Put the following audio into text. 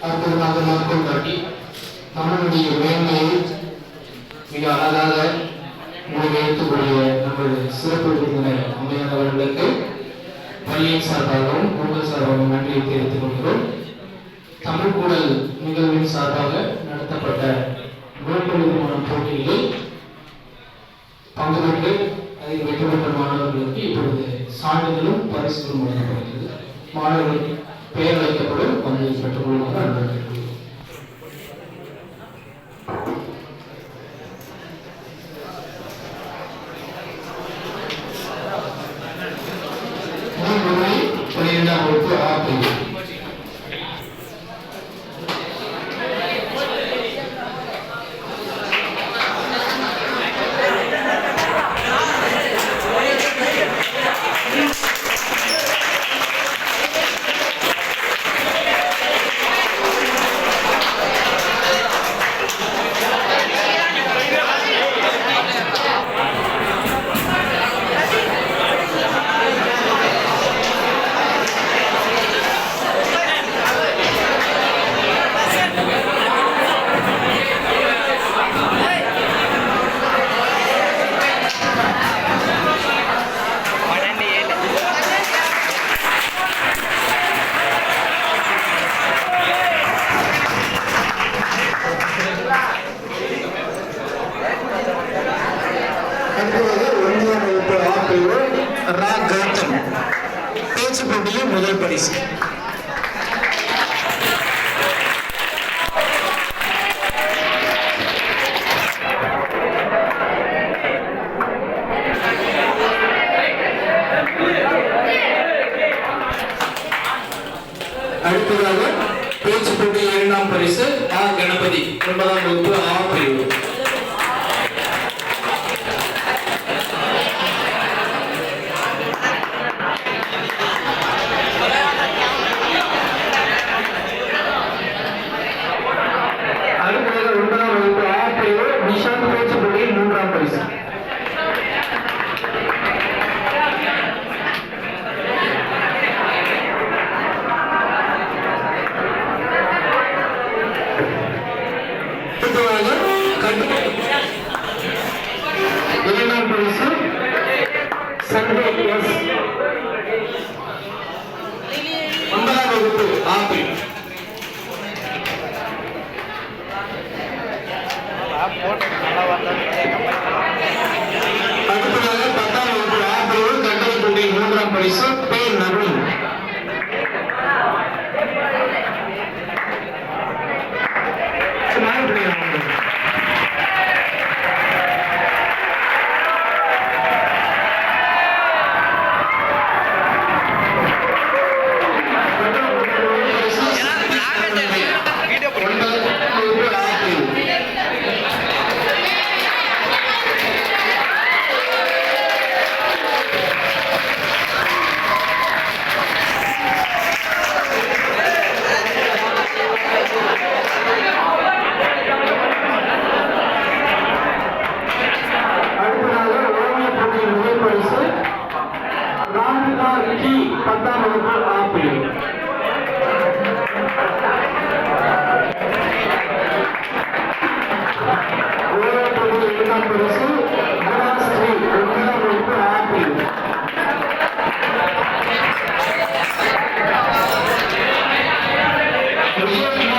அற்புதமாக மேற்கோள் காட்டி தமிழுடைய மேன்மையை மிக அழகாக எடுத்துக்கூடிய நமது சிறப்பு விருந்தினர் அம்மையார் அவர்களுக்கு பள்ளியின் சார்பாகவும் குடும்ப சார்பாகவும் நன்றியை தெரிவித்துக் கொள்கிறோம். தமிழ் கூடல் நிகழ்வின் சார்பாக நடத்தப்பட்ட நூற்பொழுதுமான போட்டிகளில் பங்கு பெற்று அதில் வெற்றி பெற்ற மாணவர்களுக்கு இப்பொழுது சான்றிதழும் பரிசுகளும் வழங்கப்படுகிறது. மாணவர்கள் பெயர் அழைக்கப்படும் வந்து பெற்றுக் கொள்ளுமாறு அன்பு. பன்னிரெண்டாம் வகுப்பு ஆ பிரிவு. பேச்சு போட்டியில் முதல் பரிசு. அடுத்ததாக பேச்சு போட்டியில் இரண்டாம் பரிசு ஆ கணபதி 9ஆம் வகுப்பு ஆ பிரிவு. இரண்டாம் பரிசு சந்தேக் எஸ் 9ஆம் வகுப்பு ஆ பிரிவு. அடுத்ததாக 10ஆம் வகுப்பு ஆ பிரிவு கட்டளைப்பட்டி 3ஆம் பரிசு பே நவீன். Thank you.